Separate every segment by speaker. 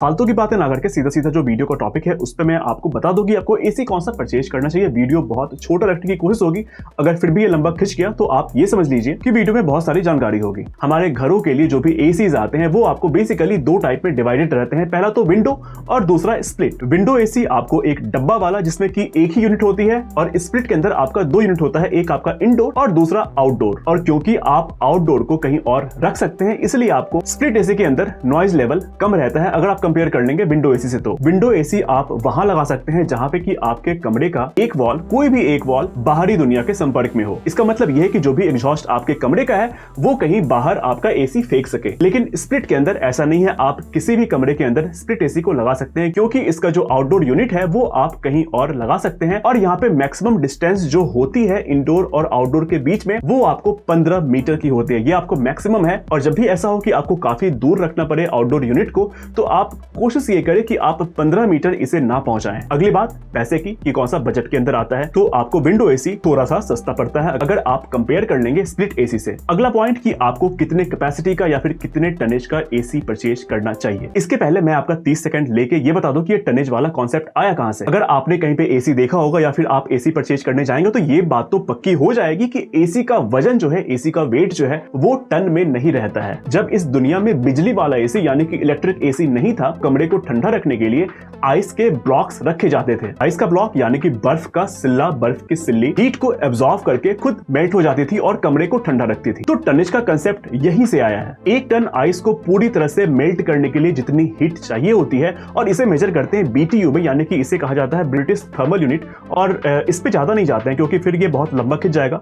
Speaker 1: फालतू की बातें ना करके सीधा सीधा जो वीडियो का टॉपिक है उस पर मैं आपको बता दूं कि आपको एसी कौन सा परचेज करना चाहिए। वीडियो बहुत छोटा रखने की कोशिश होगी, अगर फिर भी ये लंबा खिंच गया तो आप ये समझ लीजिए कि वीडियो में बहुत सारी जानकारी होगी। हमारे घरों के लिए जो भी एसीज आते हैं वो आपको बेसिकली दो टाइप में डिवाइडेड रहते हैं, पहला तो विंडो और दूसरा स्प्लिट। विंडो एसी आपको एक डब्बा वाला जिसमें की एक ही यूनिट होती है, और स्प्लिट के अंदर आपका दो यूनिट होता है, एक आपका इंडोर और दूसरा आउटडोर। और क्योंकि आप आउटडोर को कहीं और रख सकते हैं इसलिए आपको स्प्लिट एसी के अंदर नॉइज लेवल कम रहता है अगर आप कंपेयर कर लेंगे विंडो एसी से। तो विंडो एसी आप वहां लगा सकते हैं जहां पे कि आपके कमरे का एक वॉल, कोई भी एक वॉल बाहरी दुनिया के संपर्क में हो। इसका मतलब यह है कि जो भी एग्जॉस्ट आपके कमरे का है वो कहीं बाहर आपका एसी फेंक सके। लेकिन स्प्लिट के अंदर ऐसा नहीं है, आप किसी भी कमरे के अंदर स्प्लिट एसी को लगा सकते हैं क्योंकि इसका जो आउटडोर यूनिट है वो आप कहीं और लगा सकते हैं। और यहाँ पे मैक्सिमम डिस्टेंस जो होती है इंडोर और आउटडोर के बीच में वो आपको 15 मीटर की होती है, ये आपको मैक्सिमम है। और जब भी ऐसा हो कि आपको काफी दूर रखना पड़े आउटडोर यूनिट को तो आप कोशिश ये करें कि आप 15 मीटर इसे ना पहुंचाएं। अगली बात पैसे की कि कौन सा बजट के अंदर आता है, तो आपको विंडो एसी थोड़ा सा सस्ता पड़ता है अगर आप कंपेयर कर लेंगे स्प्लिट एसी से। अगला पॉइंट कि आपको कितने कैपेसिटी का या फिर कितने टनेज का एसी परचेज करना चाहिए। इसके पहले मैं आपका 30 सेकंड लेके ये बता दूं कि ये टनेज वाला कॉन्सेप्ट आया कहां से। अगर आपने कहीं पे एसी देखा होगा या फिर आप एसी परचेज करने जाएंगे तो ये बात तो पक्की हो जाएगी कि एसी का वजन जो है, एसी का वेट जो है वो टन में नहीं रहता है। जब इस दुनिया में बिजली वाला एसी यानी कि इलेक्ट्रिक एसी नहीं था, कमरे को ठंडा रखने के लिए आइस के ब्लॉक्स रखे जाते थे। आइस का ब्लॉक यानी कि बर्फ का सिल्ला, बर्फ की सिल्ली हीट को एब्जॉर्ब करके खुद मेल्ट हो जाती थी और कमरे को ठंडा रखती थी। तो टनेज का कंसेप्ट यहीं से आया है। एक टन आइस को पूरी तरह से मेल्ट करने के लिए जितनी हीट चाहिए होती है, और इसे मेजर करते हैं बीटीयू में, यानी कि इसे कहा जाता है ब्रिटिश थर्मल यूनिट। और इस पे ज्यादा नहीं जाते हैं क्योंकि फिर ये बहुत लंबा खिंच जाएगा।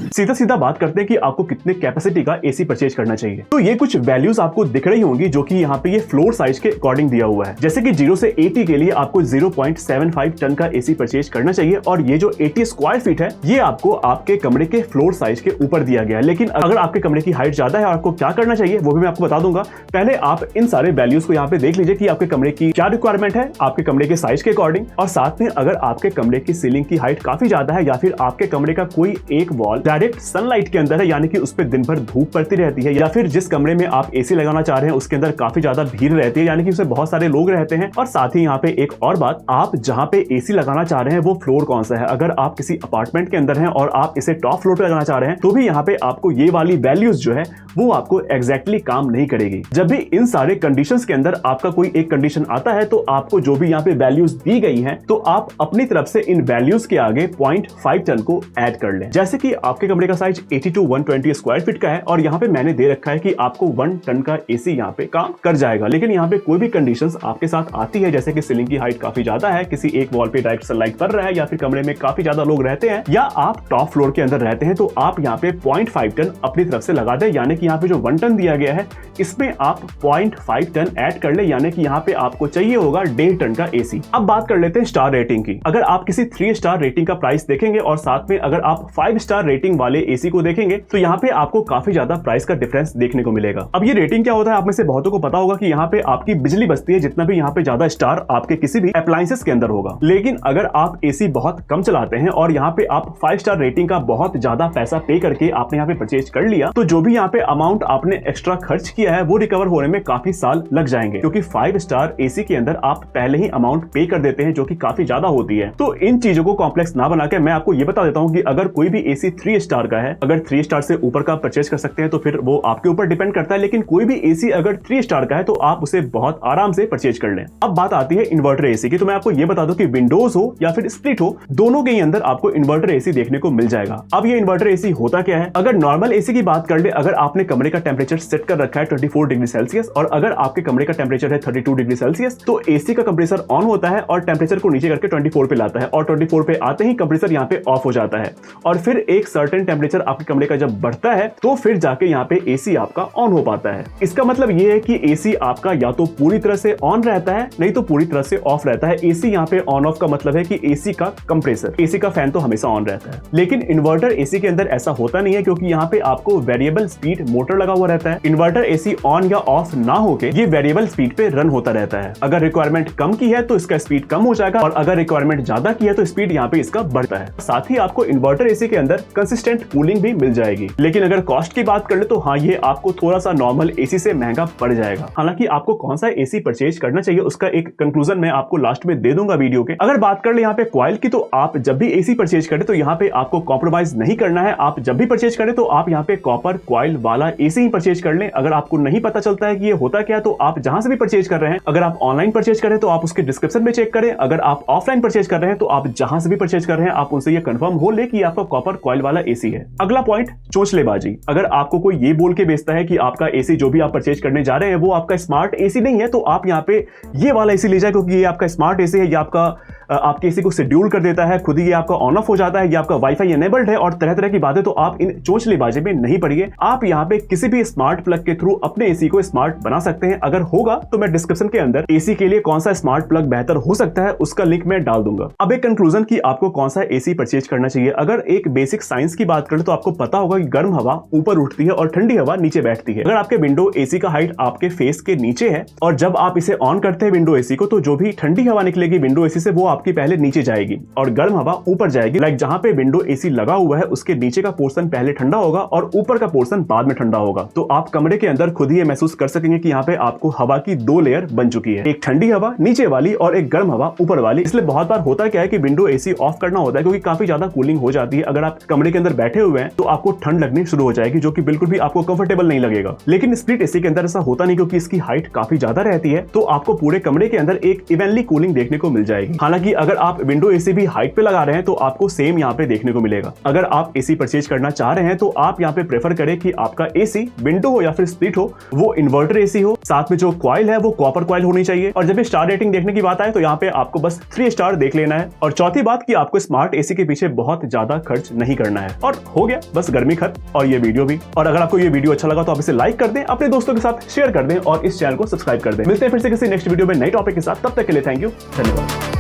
Speaker 1: सीधा सीधा बात करते हैं कि आपको कितने कैपेसिटी का एसी परचेज करना चाहिए। तो ये कुछ वैल्यूज आपको दिख रही होंगी जो कि यहाँ पे ये फ्लोर साइज के अकॉर्डिंग दिया हुआ है। जैसे कि 0 से 80 के लिए आपको 0.75 टन का एसी परचेज करना चाहिए, और ये जो 80 स्क्वायर फीट है ये आपको आपके कमरे के फ्लोर साइज के ऊपर दिया गया है। लेकिन अगर आपके कमरे की हाइट ज्यादा है और आपको क्या करना चाहिए वो भी मैं आपको बता दूंगा। पहले आप इन सारे वैल्यूज को यहाँ पे देख लीजिए कि आपके कमरे की क्या रिक्वायरमेंट है आपके कमरे के साइज के अकॉर्डिंग। और साथ में अगर आपके कमरे की सीलिंग की हाइट काफी ज्यादा है या फिर आपके कमरे का कोई एक वॉल डायरेक्ट सनलाइट के अंदर है यानी कि उस पे दिन भर धूप पड़ती रहती है, या फिर जिस कमरे में आप एसी लगाना चाह रहे हैं उसके अंदर काफी ज्यादा भीड़ रहती है यानी कि उसमें बहुत सारे लोग रहते हैं। और साथ ही यहाँ पे एक और बात, आप जहाँ पे एसी लगाना चाह रहे हैं वो फ्लोर कौन सा है। अगर आप किसी अपार्टमेंट के अंदर हैं और आप इसे टॉप फ्लोर पे लगाना चाह रहे हैं तो भी यहाँ पे आपको ये वाली वैल्यूज जो है वो आपको एग्जैक्टली काम नहीं करेगी। जब भी इन सारे कंडीशंस के अंदर आपका कोई एक कंडीशन आता है तो आपको जो भी यहाँ पे वैल्यूज दी गई हैं तो आप अपनी तरफ से इन वैल्यूज के आगे 0.5 टन को ऐड कर लें। जैसे कि आपके कमरे का साइज 80 to 120 स्क्वायर फीट का है और यहाँ पे मैंने दे रखा है कि आपको 1 टन का एसी यहाँ पे काम कर जाएगा। लेकिन यहाँ पे कोई भी कंडीशंस आपके साथ आती है, जैसे कि सीलिंग की हाइट काफी ज्यादा है, किसी एक वॉल पे डायरेक्ट सनलाइट पड़ रहा है, या फिर कमरे में काफी ज्यादा लोग रहते हैं, या आप टॉप फ्लोर के अंदर रहते हैं, तो आप यहाँ पे 0.5 टन अपनी तरफ से लगा दें। यानी कि यहाँ पे जो 1 टन दिया गया है इसमें आप 0.5 टन ऐड कर ले, यानी कि यहाँ पे आपको चाहिए होगा 1.5 टन का एसी। अब बात कर लेते हैं स्टार रेटिंग की। अगर आप किसी 3 स्टार रेटिंग का प्राइस देखेंगे और साथ में अगर आप 5 स्टार रेटिंग वाले एसी को देखेंगे तो यहाँ पे आपको काफी ज्यादा प्राइस का डिफरेंस देखने को मिलेगा। अब ये रेटिंग क्या होता है, आप में से बहुतों को पता होगा कि यहाँ पे आपकी बिजली बचती है जितना भी यहाँ पे ज्यादा स्टार आपके किसी भी अप्लायंसेस के अंदर होगा। लेकिन अगर आप एसी बहुत कम चलाते हैं और यहाँ पे आप 5 स्टार रेटिंग का बहुत ज्यादा पैसा पे करके आपने यहाँ पे परचेज कर लिया, तो जो भी यहाँ पे अमाउंट आपने एक्स्ट्रा खर्च किया है वो रिकवर होने में काफी साल लग जाएंगे, क्योंकि 5 स्टार एसी के अंदर आप पहले ही अमाउंट पे कर देते हैं जो कि काफी ज्यादा होती है। तो इन चीजों को कॉम्प्लेक्स ना बना के मैं आपको ये बता देता हूँ कि अगर कोई भी एसी 3 स्टार का है, अगर 3 स्टार से ऊपर का परचेज कर सकते हैं तो फिर वो आपके ऊपर डिपेंड करता है। लेकिन कोई भी एसी अगर 3 स्टार का है तो आप उसे बहुत आराम से परचेज कर लें। अब बात आती है इन्वर्टर एसी की। तो मैं आपको ये बता दूं कि विंडोज हो या फिर स्प्लिट हो, दोनों के अंदर आपको इन्वर्टर एसी देखने को मिल जाएगा। अब ये इन्वर्टर एसी होता क्या है, अगर नॉर्मल एसी की बात कर ले, अगर आपने कमरे का टेम्परेचर सेट कर रखा है 24 डिग्री सेल्सियस और अगर आपके कमरे का टेम्परेचर है 32 डिग्री सेल्सियस, तो एसी का कंप्रेसर ऑन होता है और टेम्परेचर को नीचे करके 24 पे लाता है, और 24 पे आते ही कंप्रेसर यहाँ पे ऑफ हो जाता है। और फिर एक सर्टेन टेम्परेचर आपके कमरे का जब बढ़ता है तो फिर जाके यहाँ पे एसी आपका ऑन हो पाता है। इसका मतलब ये है कि एसी आपका या तो पूरी तरह से ऑन रहता है नहीं तो पूरी तरह से ऑफ रहता है। एसी यहाँ पे ऑन ऑफ का मतलब है कि एसी का कंप्रेसर, एसी का फैन तो हमेशा ऑन रहता है। लेकिन इन्वर्टर एसी के अंदर ऐसा होता नहीं है, क्योंकि यहाँ पे आपको वेरिएबल स्पीड मोटर लगा हुआ रहता है। इन्वर्टर एसी ऑन या ऑफ ना होके ये वेरिएबल स्पीड पे रन होता रहता है। अगर रिक्वायरमेंट कम की है तो इसका स्पीड कम हो जाएगा, और अगर रिक्वायरमेंट ज्यादा की है तो स्पीड यहाँ पे इसका बढ़ता है। साथ ही आपको इन्वर्टर एसी के अंदर कंसिस्टेंट इंस्टेंट कूलिंग भी मिल जाएगी। लेकिन अगर कॉस्ट की बात कर ले तो हाँ, ये आपको थोड़ा सा नॉर्मल एसी से महंगा पड़ जाएगा। हालांकि आपको कौन सा एसी परचेज करना चाहिए उसका एक कंक्लूजन मैं आपको लास्ट में दे दूंगा वीडियो के। अगर बात कर ले यहाँ पे कॉइल की, तो आप जब भी एसी परचेज करें तो यहाँ पे आपको कॉम्प्रोमाइज नहीं करना है। आप जब भी परचेज करें तो आप यहाँ पे कॉपर कॉइल वाला एसी ही परचेज कर लें। अगर आपको नहीं पता चलता है कि ये होता क्या, तो आप जहां से भी परचेज कर रहे हैं, अगर आप ऑनलाइन परचेज करें तो आप उसके डिस्क्रिप्शन में चेक करें। अगर आप ऑफलाइन परचेज कर रहे हैं तो आप जहां से भी परचेज कर रहे हैं आप उनसे ये कंफर्म हो ले कि आपका कॉपर कॉइल वाला एसी है। अगला पॉइंट, चोंचलेबाजी। अगर आपको कोई ये बोल के बेचता है कि आपका एसी जो भी आप परचेज करने जा रहे हैं वो आपका स्मार्ट एसी नहीं है, तो आप यहाँ पे ये वाला एसी ले जाए, क्योंकि ये आपका स्मार्ट एसी है, ये आपके एसी को शेड्यूल कर देता है, खुद ही ये आपका ऑन ऑफ हो जाता है, ये आपका वाईफाई एनेबल्ड है और तरह तरह की बातें। तो आप इन चोंचलेबाजी में नहीं पड़िए। आप यहाँ पे किसी भी स्मार्ट प्लग के थ्रू अपने एसी को स्मार्ट बना सकते हैं। अगर होगा तो मैं डिस्क्रिप्शन के अंदर एसी के लिए कौन सा स्मार्ट प्लग बेहतर हो सकता है उसका लिंक मैं डाल दूंगा। अब एक कंक्लूजन कि आपको कौन सा एसी परचेज करना चाहिए। अगर एक बेसिक साइंस की बात करें तो आपको पता होगा कि गर्म हवा ऊपर उठती है और ठंडी हवा नीचे बैठती है। अगर आपके विंडो एसी का हाइट आपके फेस के नीचे है और जब आप इसे ऑन करते हैं विंडो एसी को, तो जो भी ठंडी हवा निकलेगी विंडो एसी से वो आपकी पहले नीचे जाएगी और गर्म हवा ऊपर जाएगी। लाइक जहां पे विंडो एसी लगा हुआ है उसके नीचे का पोर्शन पहले ठंडा होगा और ऊपर का पोर्शन बाद में ठंडा होगा। तो आप कमरे के अंदर खुद ही ये महसूस कर सकेंगे कि यहाँ पे आपको हवा की दो लेयर बन चुकी है, एक ठंडी हवा नीचे वाली और एक गर्म हवा ऊपर वाली। इसलिए बहुत बार होता क्या है कि विंडो एसी ऑफ करना होता है क्योंकि काफी ज्यादा कूलिंग हो जाती है। अगर आप कमरे के अंदर बैठे हुए हैं तो आपको ठंड लगनी शुरू हो जाएगी, जो कि बिल्कुल भी आपको कंफर्टेबल नहीं लगेगा। लेकिन स्प्लिट एसी के अंदर ऐसा होता नहीं, क्योंकि इसकी हाइट काफी ज्यादा रहती है, तो आपको पूरे कमरे के अंदर एक इवनली कूलिंग देखने को मिल जाएगी। हालांकि अगर आप विंडो एसी भी हाइट पे लगा रहे हैं तो आपको सेम यहाँ पे देखने को मिलेगा। अगर आप एसी परचेज करना चाह रहे हैं तो आप यहाँ पे प्रेफर करें कि आपका एसी विंडो हो या फिर स्प्लिट हो, वो इन्वर्टर एसी हो, साथ में जो कॉइल है वो कॉपर कॉइल होनी चाहिए। और जब स्टार रेटिंग देखने की बात आए तो यहाँ पे आपको बस 3 स्टार देख लेना है। और चौथी बात कि आपको स्मार्ट एसी के पीछे बहुत ज्यादा खर्च नहीं करना है। और हो गया बस गर्मी खत्म और ये वीडियो भी। और अगर आपको ये वीडियो अच्छा लगा तो आप इसे लाइक कर दें, अपने दोस्तों के साथ शेयर कर दें और इस चैनल को सब्सक्राइब कर दें। मिलते हैं फिर से किसी नेक्स्ट वीडियो में नए टॉपिक के साथ। तब तक के लिए थैंक यू, धन्यवाद।